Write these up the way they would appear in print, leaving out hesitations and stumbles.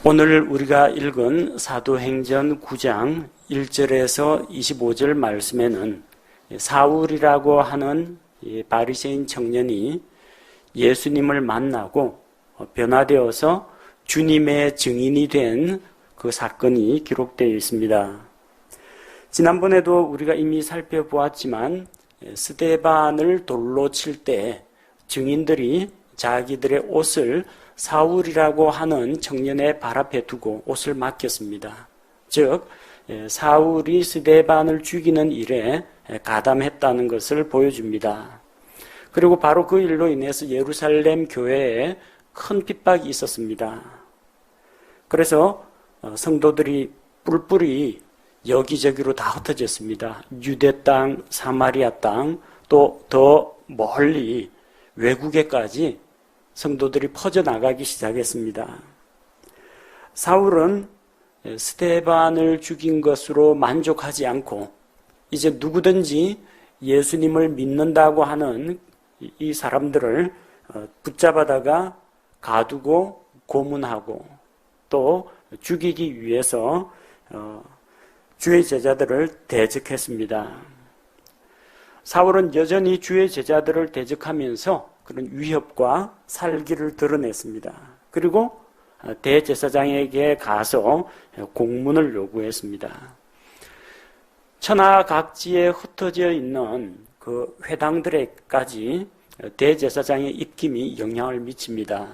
오늘 우리가 읽은 사도행전 9장 1절에서 25절 말씀에는 사울이라고 하는 바리새인 청년이 예수님을 만나고 변화되어서 주님의 증인이 된 그 사건이 기록되어 있습니다. 지난번에도 우리가 이미 살펴보았지만 스데반을 돌로 칠 때 증인들이 자기들의 옷을 사울이라고 하는 청년의 발 앞에 두고 옷을 맡겼습니다. 즉 사울이 스데반을 죽이는 일에 가담했다는 것을 보여줍니다. 그리고 바로 그 일로 인해서 예루살렘 교회에 큰 핍박이 있었습니다. 그래서 성도들이 뿔뿔이 여기저기로 다 흩어졌습니다. 유대 땅, 사마리아 땅, 또 더 멀리 외국에까지 성도들이 퍼져나가기 시작했습니다. 사울은 스데반을 죽인 것으로 만족하지 않고 이제 누구든지 예수님을 믿는다고 하는 이 사람들을 붙잡아다가 가두고 고문하고 또 죽이기 위해서 주의 제자들을 대적했습니다. 사울은 여전히 주의 제자들을 대적하면서 그런 위협과 살기를 드러냈습니다. 그리고 대제사장에게 가서 공문을 요구했습니다. 천하각지에 흩어져 있는 그 회당들에까지 대제사장의 입김이 영향을 미칩니다.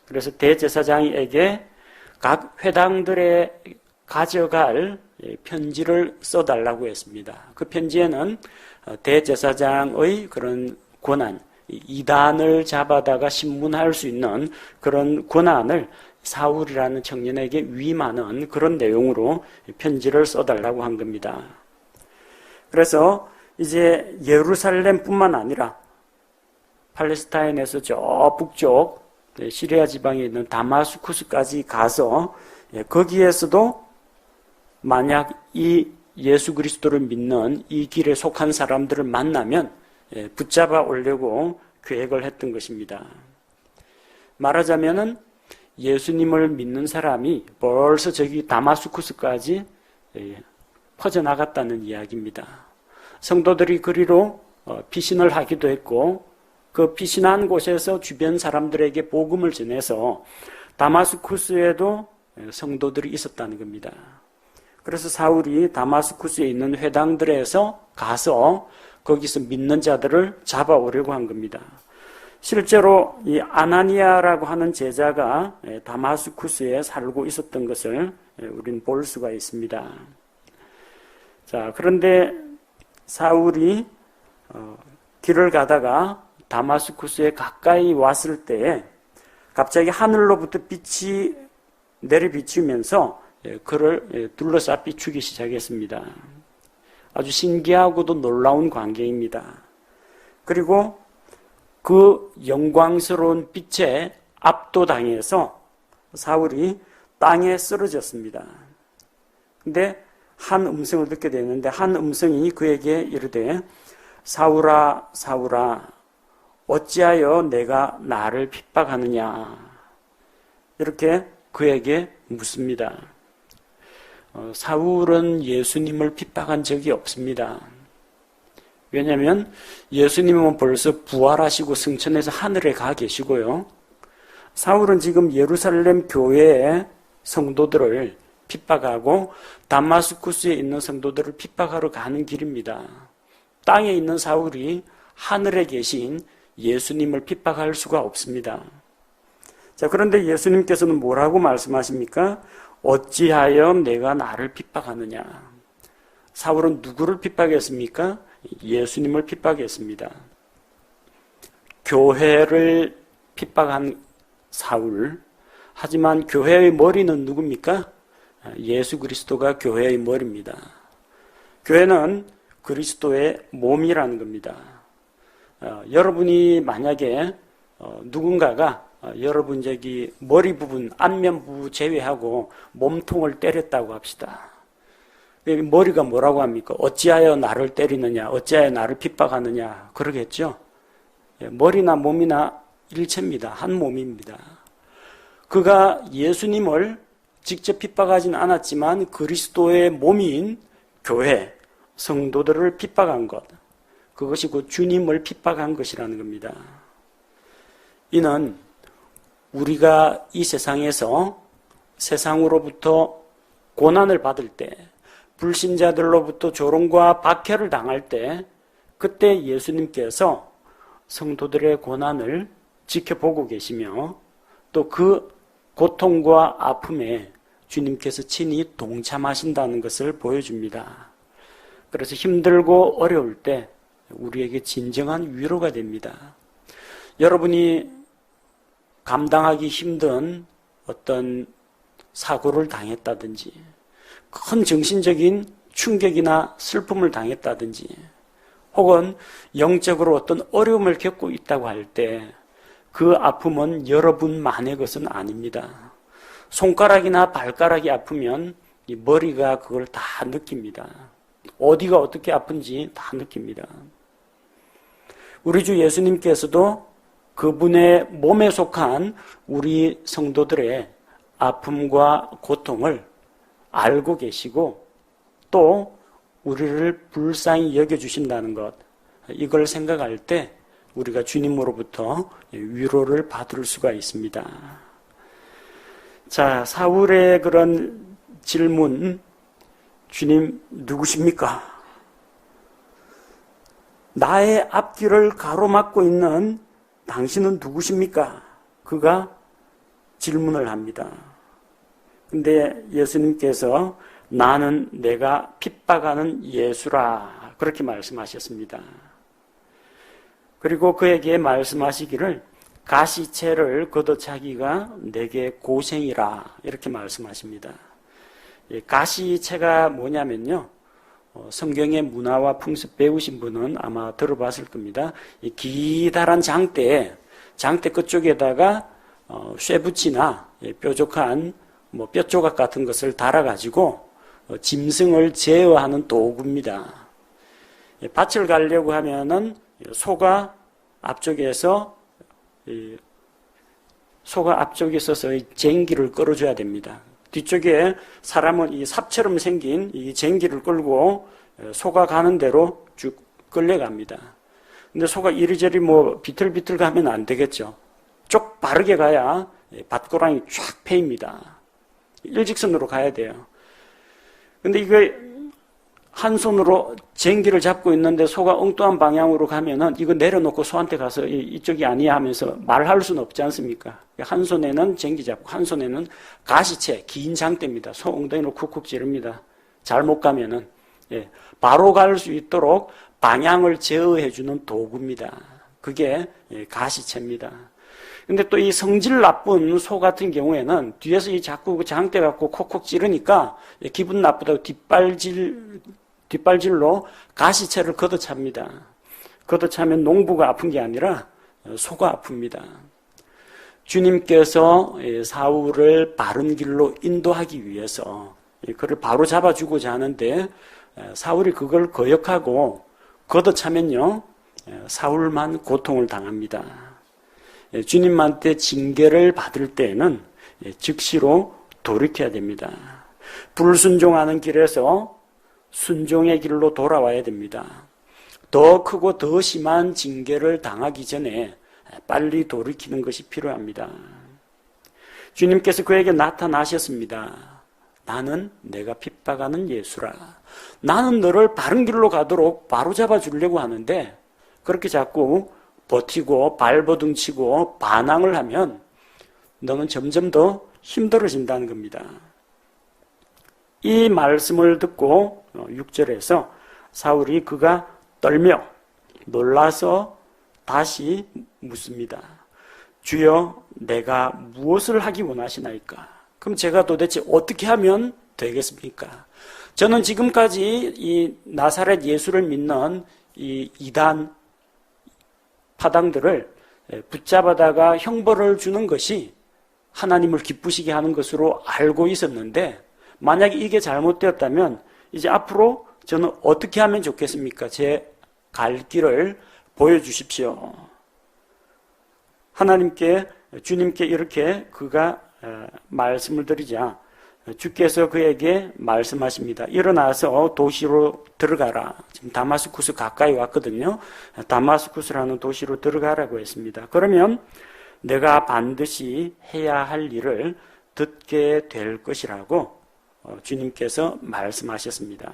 그래서 대제사장에게 각 회당들에 가져갈 편지를 써달라고 했습니다. 그 편지에는 대제사장의 그런 권한, 이단을 잡아다가 신문할 수 있는 그런 권한을 사울이라는 청년에게 위임하는 그런 내용으로 편지를 써달라고 한 겁니다. 그래서 이제 예루살렘뿐만 아니라 팔레스타인에서 저 북쪽 시리아 지방에 있는 다마스쿠스까지 가서 거기에서도 만약 이 예수 그리스도를 믿는 이 길에 속한 사람들을 만나면 붙잡아 오려고 계획을 했던 것입니다. 말하자면은 예수님을 믿는 사람이 벌써 저기 다마스쿠스까지 퍼져나갔다는 이야기입니다. 성도들이 그리로 피신을 하기도 했고 그 피신한 곳에서 주변 사람들에게 복음을 전해서 다마스쿠스에도 성도들이 있었다는 겁니다. 그래서 사울이 다마스쿠스에 있는 회당들에서 가서 거기서 믿는 자들을 잡아오려고 한 겁니다. 실제로 이 아나니아라고 하는 제자가 다마스쿠스에 살고 있었던 것을 우리는 볼 수가 있습니다. 자, 그런데 사울이 길을 가다가 다마스쿠스에 가까이 왔을 때에 갑자기 하늘로부터 빛이 내려비치면서 그를 둘러싸 비추기 시작했습니다. 아주 신기하고도 놀라운 광경입니다. 그리고 그 영광스러운 빛에 압도당해서 사울이 땅에 쓰러졌습니다. 근데 한 음성을 듣게 되는데 한 음성이 그에게 이르되 사울아 사울아 어찌하여 내가 나를 핍박하느냐 이렇게 그에게 묻습니다. 사울은 예수님을 핍박한 적이 없습니다. 왜냐하면 예수님은 벌써 부활하시고 승천해서 하늘에 가 계시고요. 사울은 지금 예루살렘 교회의 성도들을 핍박하고 다마스쿠스에 있는 성도들을 핍박하러 가는 길입니다. 땅에 있는 사울이 하늘에 계신 예수님을 핍박할 수가 없습니다. 자, 그런데 예수님께서는 뭐라고 말씀하십니까? 어찌하여 내가 나를 핍박하느냐? 사울은 누구를 핍박했습니까? 예수님을 핍박했습니다. 교회를 핍박한 사울. 하지만 교회의 머리는 누굽니까? 예수 그리스도가 교회의 머리입니다. 교회는 그리스도의 몸이라는 겁니다. 여러분이 만약에 누군가가 여러분 저기 머리 부분, 안면 부분 제외하고 몸통을 때렸다고 합시다. 머리가 뭐라고 합니까? 어찌하여 나를 때리느냐? 어찌하여 나를 핍박하느냐? 그러겠죠? 머리나 몸이나 일체입니다. 한 몸입니다. 그가 예수님을 직접 핍박하진 않았지만 그리스도의 몸인 교회, 성도들을 핍박한 것, 그것이 곧 주님을 핍박한 것이라는 겁니다. 이는 우리가 이 세상에서 세상으로부터 고난을 받을 때, 불신자들로부터 조롱과 박해를 당할 때, 그때 예수님께서 성도들의 고난을 지켜보고 계시며 또 그 고통과 아픔에 주님께서 친히 동참하신다는 것을 보여줍니다. 그래서 힘들고 어려울 때 우리에게 진정한 위로가 됩니다. 여러분이 감당하기 힘든 어떤 사고를 당했다든지 큰 정신적인 충격이나 슬픔을 당했다든지 혹은 영적으로 어떤 어려움을 겪고 있다고 할 때 그 아픔은 여러분만의 것은 아닙니다. 손가락이나 발가락이 아프면 이 머리가 그걸 다 느낍니다. 어디가 어떻게 아픈지 다 느낍니다. 우리 주 예수님께서도 그분의 몸에 속한 우리 성도들의 아픔과 고통을 알고 계시고 또 우리를 불쌍히 여겨주신다는 것, 이걸 생각할 때 우리가 주님으로부터 위로를 받을 수가 있습니다. 자, 사울의 그런 질문, 주님 누구십니까? 나의 앞길을 가로막고 있는 당신은 누구십니까? 그가 질문을 합니다. 근데 예수님께서 나는 내가 핍박하는 예수라 그렇게 말씀하셨습니다. 그리고 그에게 말씀하시기를 가시채를 걷어차기가 내게 고생이라 이렇게 말씀하십니다. 가시채가 뭐냐면요, 성경의 문화와 풍습 배우신 분은 아마 들어봤을 겁니다. 이 기다란 장대 끝쪽에다가 쇠붙이나 뾰족한 뼈조각 같은 것을 달아가지고 짐승을 제어하는 도구입니다. 밭을 가려고 하면은 소가 앞쪽에서 서서 쟁기를 끌어줘야 됩니다. 뒤쪽에 사람은 이 삽처럼 생긴 이 쟁기를 끌고 소가 가는 대로 쭉 끌려갑니다. 근데 소가 이리저리 비틀비틀 가면 안 되겠죠. 쭉 바르게 가야 밭고랑이 쫙 패입니다. 일직선으로 가야 돼요. 근데 이거 한 손으로 쟁기를 잡고 있는데 소가 엉뚱한 방향으로 가면은 이거 내려놓고 소한테 가서 이쪽이 아니야 하면서 말할 수는 없지 않습니까? 한 손에는 쟁기 잡고 한 손에는 가시채, 긴 장대입니다. 소 엉덩이로 쿡쿡 찌릅니다. 잘못 가면은 바로 갈 수 있도록 방향을 제어해주는 도구입니다. 그게 가시채입니다. 근데 또 이 성질 나쁜 소 같은 경우에는 뒤에서 자꾸 장대 갖고 콕콕 찌르니까 기분 나쁘다고 뒷발질로 가시채를 걷어찹니다. 걷어차면 농부가 아픈 게 아니라 소가 아픕니다. 주님께서 사울을 바른 길로 인도하기 위해서 그를 바로 잡아주고자 하는데 사울이 그걸 거역하고 걷어차면요, 사울만 고통을 당합니다. 주님한테 징계를 받을 때에는 즉시로 돌이켜야 됩니다. 불순종하는 길에서 순종의 길로 돌아와야 됩니다. 더 크고 더 심한 징계를 당하기 전에 빨리 돌이키는 것이 필요합니다. 주님께서 그에게 나타나셨습니다. 나는 내가 핍박하는 예수라. 나는 너를 바른 길로 가도록 바로잡아 주려고 하는데 그렇게 자꾸 버티고 발버둥치고 반항을 하면 너는 점점 더 힘들어진다는 겁니다. 이 말씀을 듣고 6절에서 사울이 그가 떨며 놀라서 다시 묻습니다. 주여, 내가 무엇을 하기 원하시나이까? 그럼 제가 도대체 어떻게 하면 되겠습니까? 저는 지금까지 이 나사렛 예수를 믿는 이 이단 파당들을 붙잡아다가 형벌을 주는 것이 하나님을 기쁘시게 하는 것으로 알고 있었는데 만약에 이게 잘못되었다면 이제 앞으로 저는 어떻게 하면 좋겠습니까? 제 갈 길을 보여주십시오. 하나님께, 주님께 이렇게 그가 말씀을 드리자 주께서 그에게 말씀하십니다. 일어나서 도시로 들어가라. 지금 다마스쿠스 가까이 왔거든요. 다마스쿠스라는 도시로 들어가라고 했습니다. 그러면 내가 반드시 해야 할 일을 듣게 될 것이라고 주님께서 말씀하셨습니다.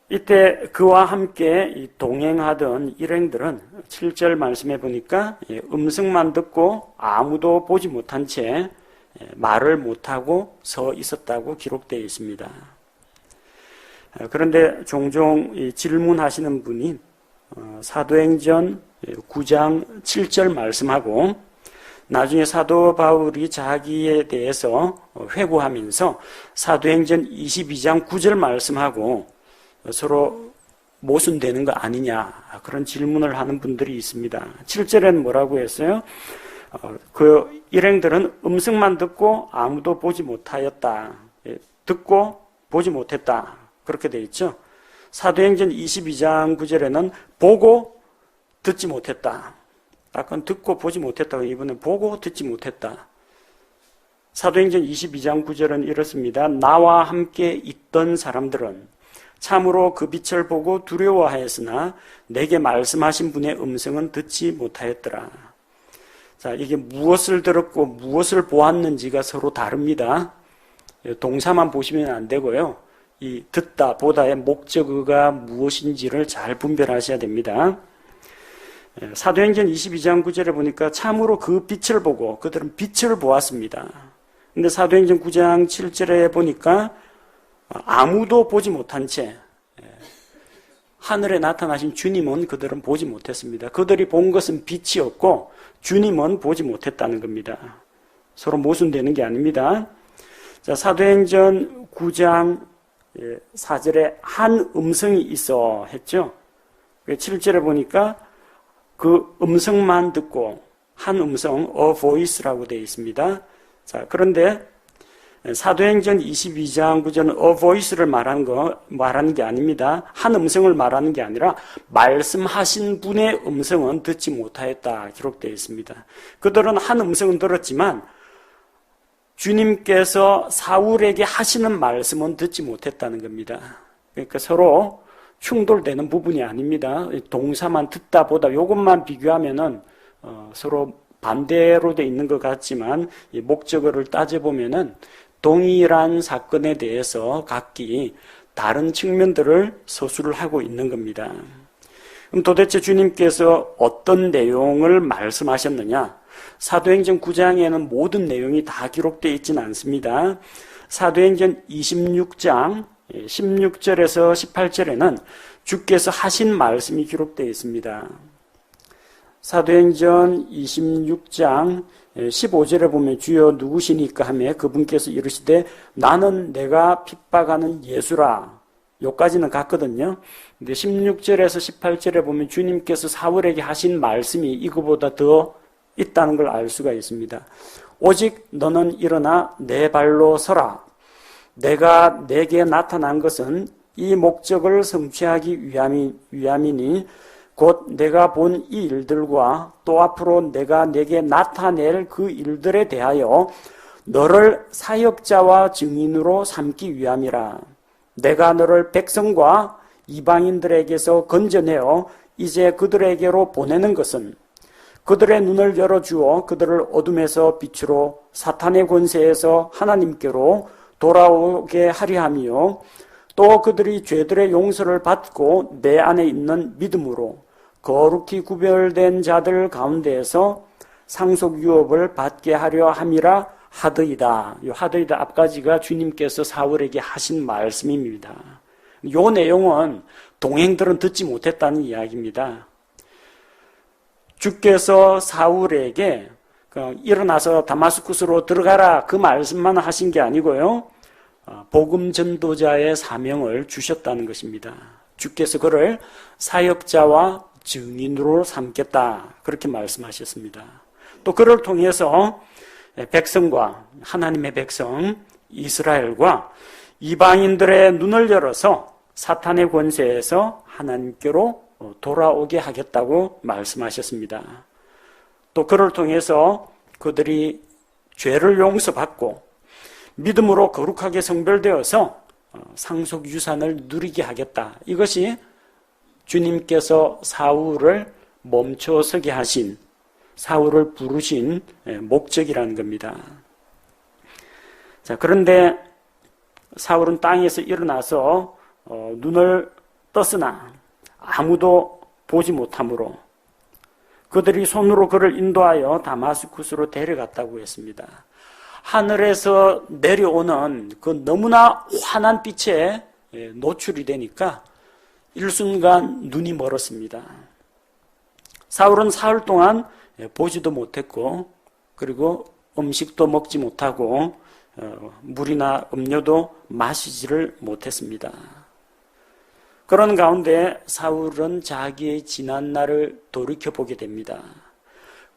이때 그와 함께 동행하던 일행들은 7절 말씀해 보니까 음성만 듣고 아무도 보지 못한 채 말을 못하고 서 있었다고 기록되어 있습니다. 그런데 종종 질문하시는 분이 사도행전 9장 7절 말씀하고 나중에 사도 바울이 자기에 대해서 회고하면서 사도행전 22장 9절 말씀하고 서로 모순되는 거 아니냐 그런 질문을 하는 분들이 있습니다. 7절에는 뭐라고 했어요? 그 일행들은 음성만 듣고 아무도 보지 못하였다. 듣고 보지 못했다. 그렇게 되어 있죠. 사도행전 22장 9절에는 보고 듣지 못했다. 아까 듣고 보지 못했다고 이번엔 보고 듣지 못했다. 사도행전 22장 9절은 이렇습니다. 나와 함께 있던 사람들은 참으로 그 빛을 보고 두려워하였으나 내게 말씀하신 분의 음성은 듣지 못하였더라. 자, 이게 무엇을 들었고 무엇을 보았는지가 서로 다릅니다. 동사만 보시면 안 되고요. 이 듣다, 보다의 목적어가 무엇인지를 잘 분별하셔야 됩니다. 사도행전 22장 9절에 보니까 참으로 그 빛을 보고 그들은 빛을 보았습니다. 근데 사도행전 9장 7절에 보니까 아무도 보지 못한 채 하늘에 나타나신 주님은 그들은 보지 못했습니다. 그들이 본 것은 빛이었고 주님은 보지 못했다는 겁니다. 서로 모순되는 게 아닙니다. 자, 사도행전 9장 4절에 한 음성이 있어 했죠. 7절에 보니까 그 음성만 듣고 한 음성, a voice라고 되어 있습니다. 자, 그런데 사도행전 22장 9절은 a voice를 말하는 게 아닙니다. 한 음성을 말하는 게 아니라 말씀하신 분의 음성은 듣지 못하였다 기록되어 있습니다. 그들은 한 음성은 들었지만 주님께서 사울에게 하시는 말씀은 듣지 못했다는 겁니다. 그러니까 서로 충돌되는 부분이 아닙니다. 동사만 듣다 보다 이것만 비교하면은 서로 반대로 돼 있는 것 같지만 목적어를 따져보면은 동일한 사건에 대해서 각기 다른 측면들을 서술을 하고 있는 겁니다. 그럼 도대체 주님께서 어떤 내용을 말씀하셨느냐? 사도행전 9장에는 모든 내용이 다 기록되어 있지는 않습니다. 사도행전 26장 16절에서 18절에는 주께서 하신 말씀이 기록되어 있습니다. 사도행전 26장 15절에 보면 주여 누구시니까 하며 그분께서 이르시되 나는 내가 핍박하는 예수라. 여기까지는 같거든요. 근데 16절에서 18절에 보면 주님께서 사울에게 하신 말씀이 이거보다 더 있다는 걸 알 수가 있습니다. 오직 너는 일어나 내 발로 서라. 내가 내게 나타난 것은 이 목적을 성취하기 위함이니 곧 내가 본 이 일들과 또 앞으로 내가 내게 나타낼 그 일들에 대하여 너를 사역자와 증인으로 삼기 위함이라. 내가 너를 백성과 이방인들에게서 건져내어 이제 그들에게로 보내는 것은 그들의 눈을 열어주어 그들을 어둠에서 빛으로 사탄의 권세에서 하나님께로 돌아오게 하려 하며 또 그들이 죄들의 용서를 받고 내 안에 있는 믿음으로 거룩히 구별된 자들 가운데에서 상속 유업을 받게 하려 함이라 하더이다. 이 하더이다 앞까지가 주님께서 사울에게 하신 말씀입니다. 이 내용은 동행들은 듣지 못했다는 이야기입니다. 주께서 사울에게 일어나서 다마스쿠스로 들어가라 그 말씀만 하신 게 아니고요. 복음 전도자의 사명을 주셨다는 것입니다. 주께서 그를 사역자와 증인으로 삼겠다 그렇게 말씀하셨습니다. 또 그를 통해서 백성과 하나님의 백성 이스라엘과 이방인들의 눈을 열어서 사탄의 권세에서 하나님께로 돌아오게 하겠다고 말씀하셨습니다. 또 그를 통해서 그들이 죄를 용서받고 믿음으로 거룩하게 성별되어서 상속 유산을 누리게 하겠다. 이것이 주님께서 사울을 멈춰서게 하신, 사울을 부르신 목적이라는 겁니다. 자, 그런데 사울은 땅에서 일어나서 눈을 떴으나 아무도 보지 못하므로 그들이 손으로 그를 인도하여 다마스쿠스로 데려갔다고 했습니다. 하늘에서 내려오는 그 너무나 환한 빛에 노출이 되니까 일순간 눈이 멀었습니다. 사울은 사흘 동안 보지도 못했고, 그리고 음식도 먹지 못하고 물이나 음료도 마시지를 못했습니다. 그런 가운데 사울은 자기의 지난 날을 돌이켜보게 됩니다.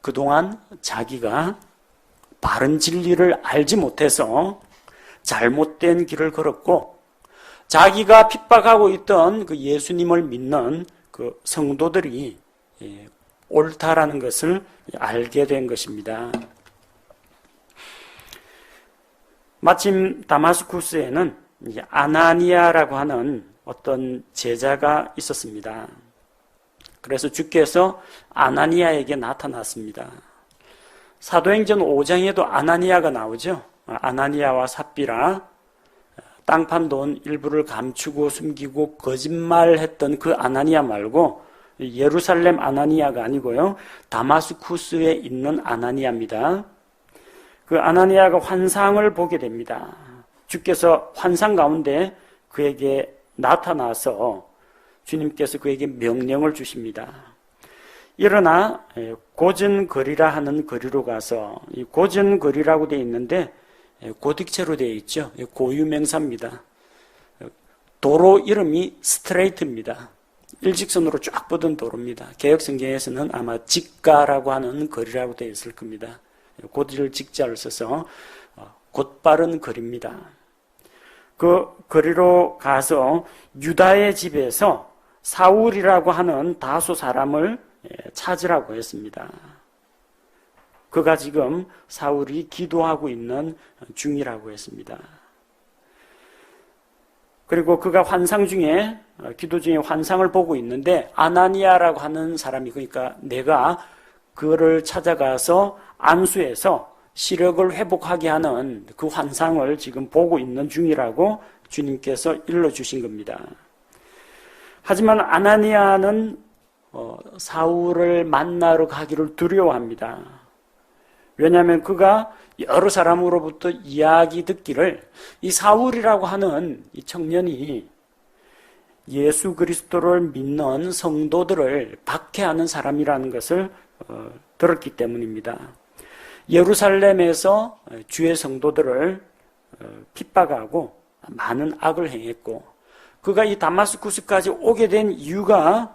그동안 자기가 바른 진리를 알지 못해서 잘못된 길을 걸었고, 자기가 핍박하고 있던 그 예수님을 믿는 그 성도들이 옳다라는 것을 알게 된 것입니다. 마침 다마스쿠스에는 아나니아라고 하는 어떤 제자가 있었습니다. 그래서 주께서 아나니아에게 나타났습니다. 사도행전 5장에도 아나니아가 나오죠. 아나니아와 삽비라, 땅 판 돈 일부를 감추고 숨기고 거짓말했던 그 아나니아 말고 예루살렘 아나니아가 아니고요, 다마스쿠스에 있는 아나니아입니다. 그 아나니아가 환상을 보게 됩니다. 주께서 환상 가운데 그에게 나타나서 주님께서 그에게 명령을 주십니다. 일어나 고전거리라 하는 거리로 가서, 이 고전거리라고 되어 있는데 고딕체로 되어 있죠. 고유명사입니다. 도로 이름이 스트레이트입니다. 일직선으로 쫙 뻗은 도로입니다. 개역성경에서는 아마 직가라고 하는 거리라고 되어 있을 겁니다. 곧을 직자를 써서 곧바른 거리입니다. 그 거리로 가서 유다의 집에서 사울이라고 하는 다수 사람을 찾으라고 했습니다. 그가 지금 사울이 기도하고 있는 중이라고 했습니다. 그리고 그가 환상 중에, 기도 중에 환상을 보고 있는데, 아나니아라고 하는 사람이, 그러니까 내가 그를 찾아가서 안수해서 시력을 회복하게 하는 그 환상을 지금 보고 있는 중이라고 주님께서 일러주신 겁니다. 하지만 아나니아는 사울을 만나러 가기를 두려워합니다. 왜냐하면 그가 여러 사람으로부터 이야기 듣기를 이 사울이라고 하는 이 청년이 예수 그리스도를 믿는 성도들을 박해하는 사람이라는 것을 들었기 때문입니다. 예루살렘에서 주의 성도들을 핍박하고 많은 악을 행했고, 그가 이 다마스쿠스까지 오게 된 이유가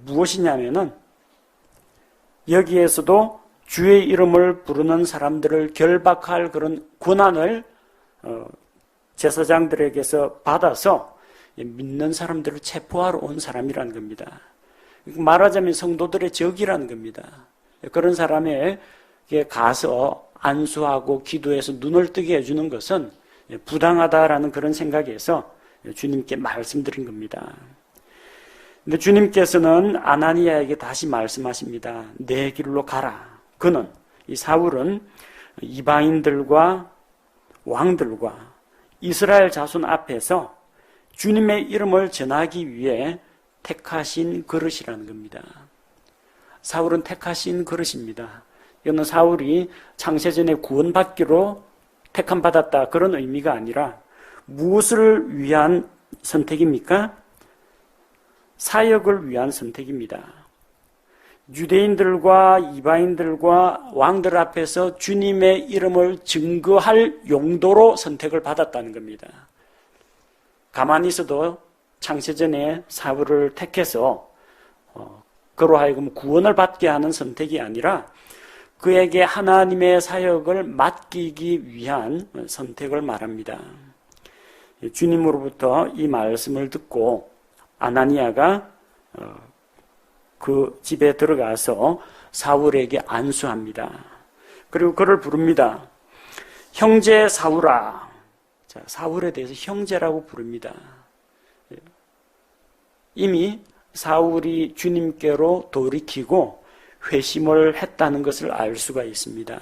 무엇이냐면은 여기에서도 주의 이름을 부르는 사람들을 결박할 그런 권한을 제사장들에게서 받아서 믿는 사람들을 체포하러 온 사람이라는 겁니다. 말하자면 성도들의 적이라는 겁니다. 그런 사람에게 가서 안수하고 기도해서 눈을 뜨게 해주는 것은 부당하다라는 그런 생각에서 주님께 말씀드린 겁니다. 근데 주님께서는 아나니아에게 다시 말씀하십니다. 내 길로 가라. 그는, 이 사울은 이방인들과 왕들과 이스라엘 자손 앞에서 주님의 이름을 전하기 위해 택하신 그릇이라는 겁니다. 사울은 택하신 그릇입니다. 이거는 사울이 창세전에 구원받기로 택함받았다, 그런 의미가 아니라 무엇을 위한 선택입니까? 사역을 위한 선택입니다. 유대인들과 이방인들과 왕들 앞에서 주님의 이름을 증거할 용도로 선택을 받았다는 겁니다. 가만히 있어도 창세전에 사울을 택해서 그로 하여금 구원을 받게 하는 선택이 아니라 그에게 하나님의 사역을 맡기기 위한 선택을 말합니다. 주님으로부터 이 말씀을 듣고 아나니아가 그 집에 들어가서 사울에게 안수합니다. 그리고 그를 부릅니다. 형제 사울아, 자, 사울에 대해서 형제라고 부릅니다. 이미 사울이 주님께로 돌이키고 회심을 했다는 것을 알 수가 있습니다.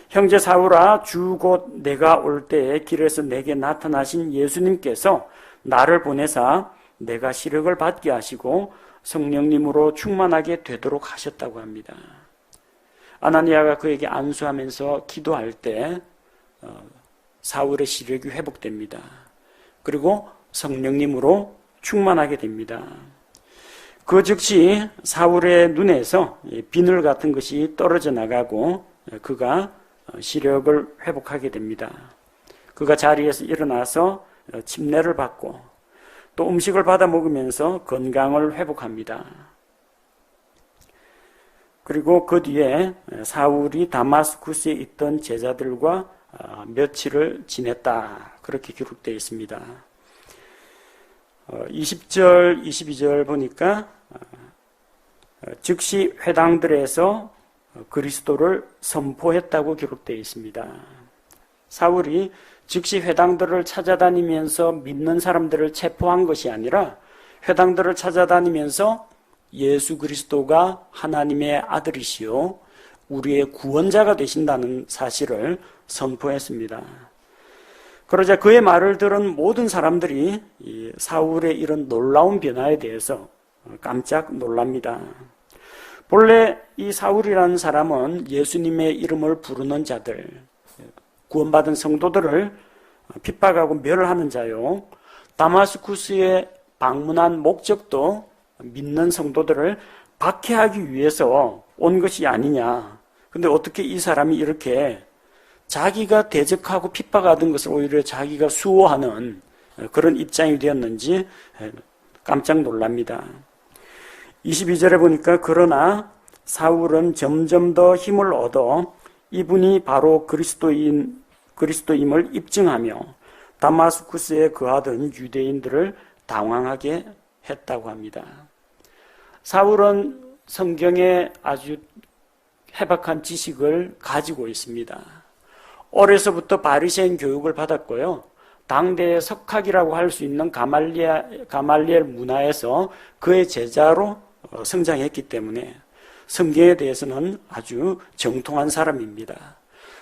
형제 사울아, 주 곧 내가 올 때에 길에서 내게 나타나신 예수님께서 나를 보내사 내가 시력을 받게 하시고 성령님으로 충만하게 되도록 하셨다고 합니다. 아나니아가 그에게 안수하면서 기도할 때 사울의 시력이 회복됩니다. 그리고 성령님으로 충만하게 됩니다. 그 즉시 사울의 눈에서 비늘 같은 것이 떨어져 나가고 그가 시력을 회복하게 됩니다. 그가 자리에서 일어나서 침례를 받고 또 음식을 받아 먹으면서 건강을 회복합니다. 그리고 그 뒤에 사울이 다마스쿠스에 있던 제자들과 며칠을 지냈다. 그렇게 기록되어 있습니다. 20절, 22절 보니까 즉시 회당들에서 그리스도를 선포했다고 기록되어 있습니다. 사울이 즉시 회당들을 찾아다니면서 믿는 사람들을 체포한 것이 아니라 회당들을 찾아다니면서 예수 그리스도가 하나님의 아들이시요 우리의 구원자가 되신다는 사실을 선포했습니다. 그러자 그의 말을 들은 모든 사람들이 이 사울의 이런 놀라운 변화에 대해서 깜짝 놀랍니다. 본래 이 사울이라는 사람은 예수님의 이름을 부르는 자들, 구원받은 성도들을 핍박하고 멸하는 자요. 다마스쿠스에 방문한 목적도 믿는 성도들을 박해하기 위해서 온 것이 아니냐. 근데 어떻게 이 사람이 이렇게 자기가 대적하고 핍박하던 것을 오히려 자기가 수호하는 그런 입장이 되었는지 깜짝 놀랍니다. 22절에 보니까 그러나 사울은 점점 더 힘을 얻어 이분이 바로 그리스도임을 입증하며 다마스쿠스에 거하던 유대인들을 당황하게 했다고 합니다. 사울은 성경에 아주 해박한 지식을 가지고 있습니다. 어려서부터 바리새인 교육을 받았고요. 당대의 석학이라고 할 수 있는 가말리엘 문화에서 그의 제자로 성장했기 때문에 성경에 대해서는 아주 정통한 사람입니다.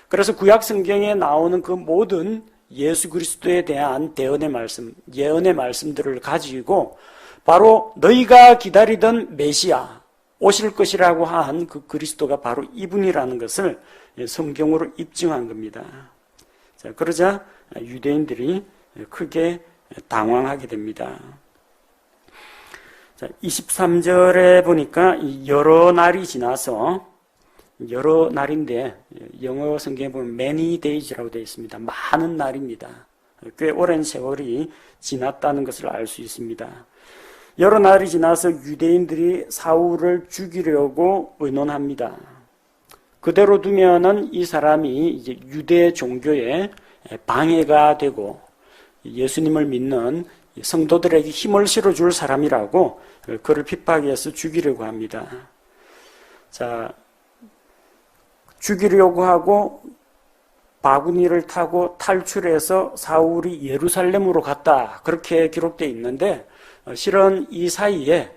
그래서 구약 성경에 나오는 그 모든 예수 그리스도에 대한 대언의 말씀, 예언의 말씀들을 가지고 바로 너희가 기다리던 메시아, 오실 것이라고 한 그 그리스도가 바로 이분이라는 것을 성경으로 입증한 겁니다. 자, 그러자 유대인들이 크게 당황하게 됩니다. 자, 23절에 보니까 여러 날이 지나서, 여러 날인데 영어 성경에 보면 many days라고 되어 있습니다. 많은 날입니다. 꽤 오랜 세월이 지났다는 것을 알 수 있습니다. 여러 날이 지나서 유대인들이 사울을 죽이려고 의논합니다. 그대로 두면은 이 사람이 이제 유대 종교에 방해가 되고 예수님을 믿는 성도들에게 힘을 실어줄 사람이라고 그를 핍박해서 죽이려고 합니다. 자, 죽이려고 하고 바구니를 타고 탈출해서 사울이 예루살렘으로 갔다. 그렇게 기록되어 있는데 실은 이 사이에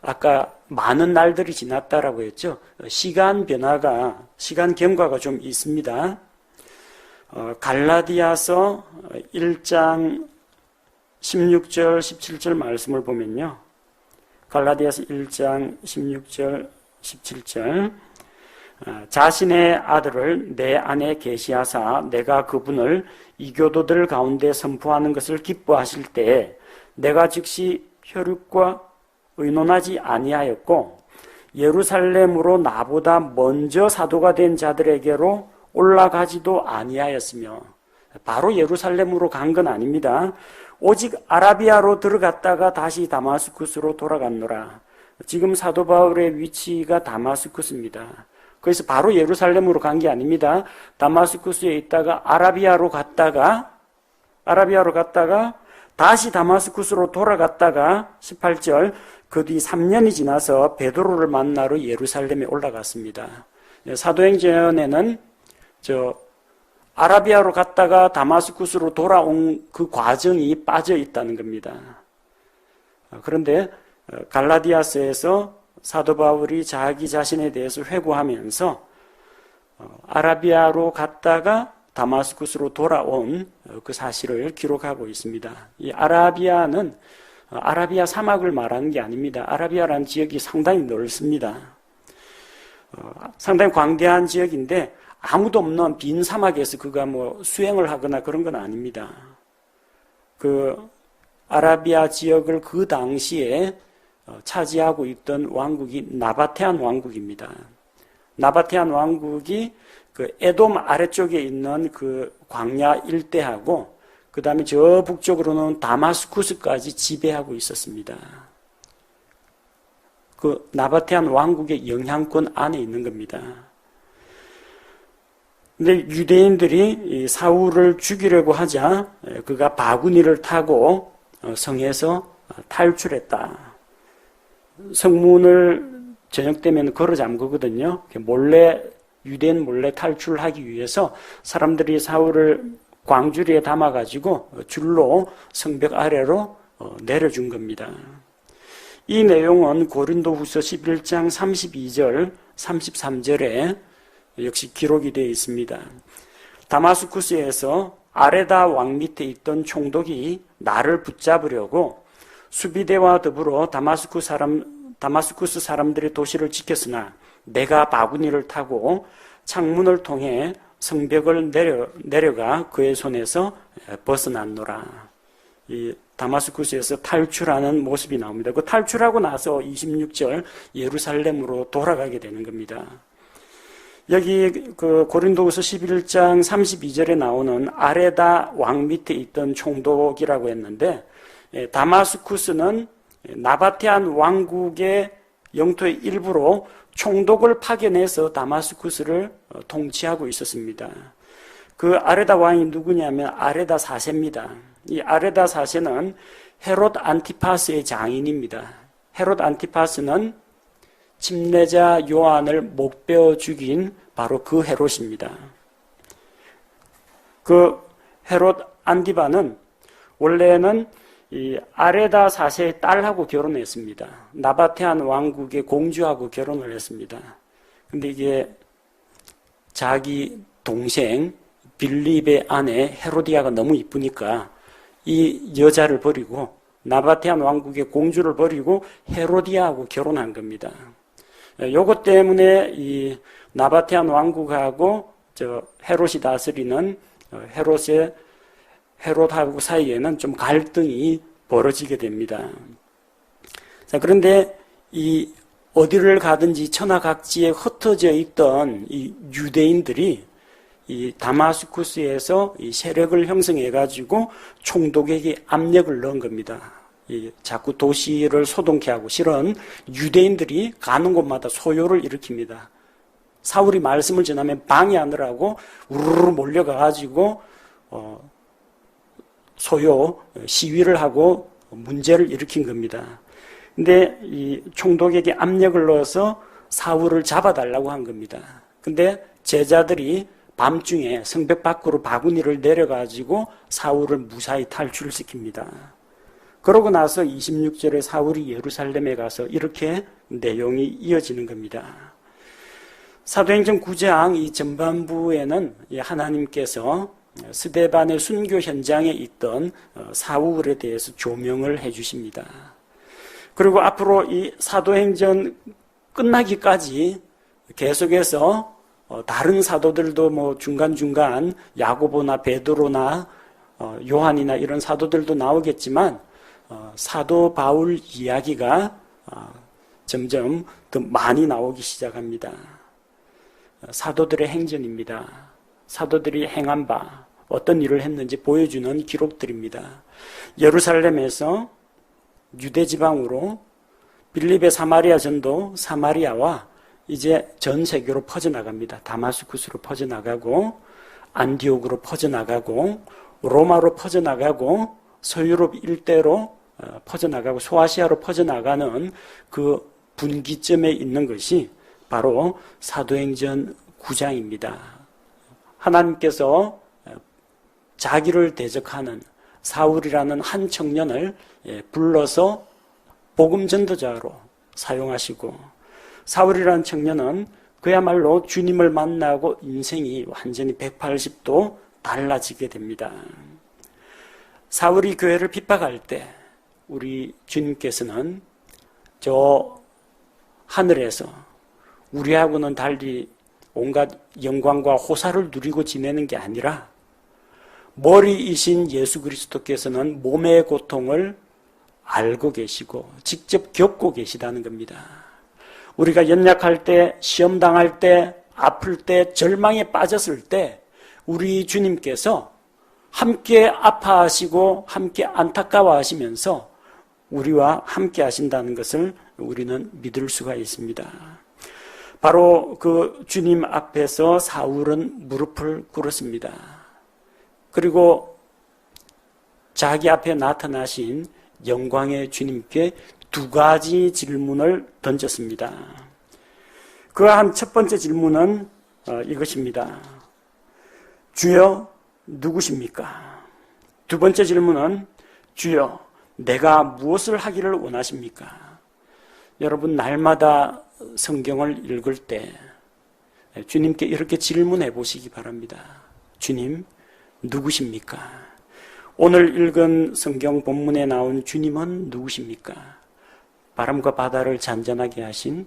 아까 많은 날들이 지났다라고 했죠. 시간 변화가, 시간 경과가 좀 있습니다. 갈라디아서 1장 16절, 17절 말씀을 보면요. 갈라디아서 1장 16절, 17절 자신의 아들을 내 안에 계시하사 내가 그분을 이교도들 가운데 선포하는 것을 기뻐하실 때에 내가 즉시 혈육과 의논하지 아니하였고 예루살렘으로 나보다 먼저 사도가 된 자들에게로 올라가지도 아니하였으며 바로 예루살렘으로 간 건 아닙니다. 오직 아라비아로 들어갔다가 다시 다마스쿠스로 돌아갔노라. 지금 사도 바울의 위치가 다마스쿠스입니다. 그래서 바로 예루살렘으로 간 게 아닙니다. 다마스쿠스에 있다가 아라비아로 갔다가 다시 다마스쿠스로 돌아갔다가 18절 그 뒤 3년이 지나서 베드로를 만나러 예루살렘에 올라갔습니다. 사도행전에는 아라비아로 갔다가 다마스쿠스로 돌아온 그 과정이 빠져 있다는 겁니다. 그런데 갈라디아서에서 사도 바울이 자기 자신에 대해서 회고하면서 아라비아로 갔다가 다마스쿠스로 돌아온 그 사실을 기록하고 있습니다. 이 아라비아는 아라비아 사막을 말하는 게 아닙니다. 아라비아라는 지역이 상당히 넓습니다. 상당히 광대한 지역인데 아무도 없는 빈 사막에서 그가 뭐 수행을 하거나 그런 건 아닙니다. 그 아라비아 지역을 그 당시에 차지하고 있던 왕국이 나바테안 왕국입니다. 나바테안 왕국이 그 에돔 아래쪽에 있는 그 광야 일대하고 그 다음에 저 북쪽으로는 다마스쿠스까지 지배하고 있었습니다. 그 나바테안 왕국의 영향권 안에 있는 겁니다. 근데 유대인들이 이 사울을 죽이려고 하자 그가 바구니를 타고 성에서 탈출했다. 성문을 저녁 되면 걸어 잠그거든요. 몰래 유대인 몰래 탈출하기 위해서 사람들이 사울을 광주리에 담아가지고 줄로 성벽 아래로 내려준 겁니다. 이 내용은 고린도후서 11장 32절, 33절에 역시 기록이 되어 있습니다. 다마스쿠스에서 아레다 왕 밑에 있던 총독이 나를 붙잡으려고 수비대와 더불어 다마스쿠스 사람들의 도시를 지켰으나 내가 바구니를 타고 창문을 통해 성벽을 내려가 그의 손에서 벗어났노라. 이 다마스쿠스에서 탈출하는 모습이 나옵니다. 그 탈출하고 나서 26절 예루살렘으로 돌아가게 되는 겁니다. 여기 그 고린도후서 11장 32절에 나오는 아레다 왕 밑에 있던 총독이라고 했는데 다마스쿠스는 나바테안 왕국의 영토의 일부로 총독을 파견해서 다마스쿠스를 통치하고 있었습니다. 그 아레다 왕이 누구냐면 아레다 4세입니다. 이 아레다 4세는 헤롯 안티파스의 장인입니다. 헤롯 안티파스는 침례자 요한을 목베어 죽인 바로 그 헤롯입니다. 그 헤롯 안티바는 원래는 이 아레다 4세의 딸하고 결혼했습니다. 나바테안 왕국의 공주하고 결혼을 했습니다. 근데 이게 자기 동생 빌립의 아내 헤로디아가 너무 이쁘니까 이 여자를 버리고 나바테안 왕국의 공주를 버리고 헤로디아하고 결혼한 겁니다. 요것 때문에 이 나바테안 왕국하고 헤롯이 다스리는 헤롯하고 사이에는 좀 갈등이 벌어지게 됩니다. 자, 그런데 이 어디를 가든지 천하각지에 흩어져 있던 이 유대인들이 이 다마스쿠스에서 이 세력을 형성해가지고 총독에게 압력을 넣은 겁니다. 자꾸 도시를 소동케 하고 실은 유대인들이 가는 곳마다 소요를 일으킵니다. 사울이 말씀을 전하면 방해하느라고 우르르 몰려가가지고 소요 시위를 하고 문제를 일으킨 겁니다. 근데 이 총독에게 압력을 넣어서 사울을 잡아달라고 한 겁니다. 근데 제자들이 밤중에 성벽 밖으로 바구니를 내려가지고 사울을 무사히 탈출시킵니다. 그러고 나서 26절에 사울이 예루살렘에 가서 이렇게 내용이 이어지는 겁니다. 사도행전 9장 이 전반부에는 하나님께서 스데반의 순교 현장에 있던 사울에 대해서 조명을 해주십니다. 그리고 앞으로 이 사도행전 끝나기까지 계속해서 다른 사도들도 뭐 중간중간 야고보나 베드로나 요한이나 이런 사도들도 나오겠지만 사도 바울 이야기가 점점 더 많이 나오기 시작합니다. 사도들의 행전입니다. 사도들이 행한 바 어떤 일을 했는지 보여주는 기록들입니다. 예루살렘에서 유대지방으로 빌립의 사마리아 전도 사마리아와 이제 전 세계로 퍼져나갑니다. 다마스쿠스로 퍼져나가고 안디옥으로 퍼져나가고 로마로 퍼져나가고 서유럽 일대로 퍼져나가고 소아시아로 퍼져나가는 그 분기점에 있는 것이 바로 사도행전 9장입니다. 하나님께서 자기를 대적하는 사울이라는 한 청년을 불러서 복음 전도자로 사용하시고, 사울이라는 청년은 그야말로 주님을 만나고 인생이 완전히 180도 달라지게 됩니다. 사울이 교회를 핍박할 때 우리 주님께서는 저 하늘에서 우리하고는 달리 온갖 영광과 호사를 누리고 지내는 게 아니라 머리이신 예수 그리스도께서는 몸의 고통을 알고 계시고 직접 겪고 계시다는 겁니다. 우리가 연약할 때, 시험 당할 때, 아플 때, 절망에 빠졌을 때 우리 주님께서 함께 아파하시고 함께 안타까워하시면서 우리와 함께 하신다는 것을 우리는 믿을 수가 있습니다. 바로 그 주님 앞에서 사울은 무릎을 꿇었습니다. 그리고 자기 앞에 나타나신 영광의 주님께 두 가지 질문을 던졌습니다. 그한 첫 번째 질문은 이것입니다. 주여, 누구십니까? 두 번째 질문은 주여, 내가 무엇을 하기를 원하십니까? 여러분, 날마다 성경을 읽을 때 주님께 이렇게 질문해 보시기 바랍니다. 주님, 누구십니까? 오늘 읽은 성경 본문에 나온 주님은 누구십니까? 바람과 바다를 잔잔하게 하신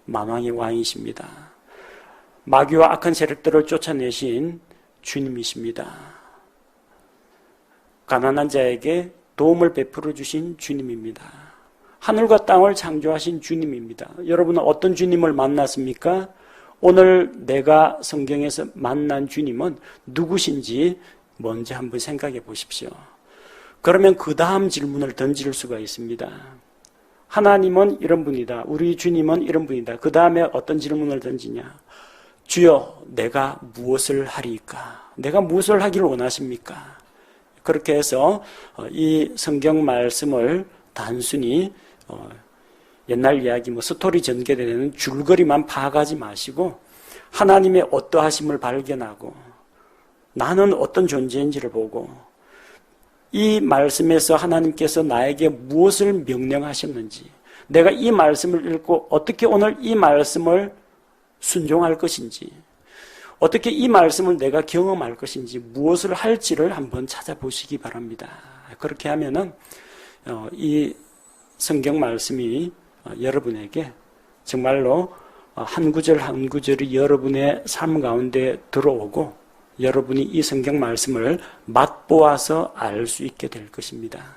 만왕의 왕이십니다. 마귀와 악한 세력들을 쫓아내신 주님이십니다. 가난한 자에게 도움을 베풀어 주신 주님입니다. 하늘과 땅을 창조하신 주님입니다. 여러분은 어떤 주님을 만났습니까? 오늘 내가 성경에서 만난 주님은 누구신지 먼저 한번 생각해 보십시오. 그러면 그 다음 질문을 던질 수가 있습니다. 하나님은 이런 분이다. 우리 주님은 이런 분이다. 그 다음에 어떤 질문을 던지냐? 주여, 내가 무엇을 하리까? 내가 무엇을 하기를 원하십니까? 그렇게 해서 이 성경 말씀을 단순히 옛날 이야기 스토리 전개되는 줄거리만 파악하지 마시고 하나님의 어떠하심을 발견하고 나는 어떤 존재인지를 보고 이 말씀에서 하나님께서 나에게 무엇을 명령하셨는지, 내가 이 말씀을 읽고 어떻게 오늘 이 말씀을 순종할 것인지, 어떻게 이 말씀을 내가 경험할 것인지, 무엇을 할지를 한번 찾아보시기 바랍니다. 그렇게 하면은 이 성경 말씀이 여러분에게 정말로 한 구절 한 구절이 여러분의 삶 가운데 들어오고 여러분이 이 성경 말씀을 맛보아서 알 수 있게 될 것입니다.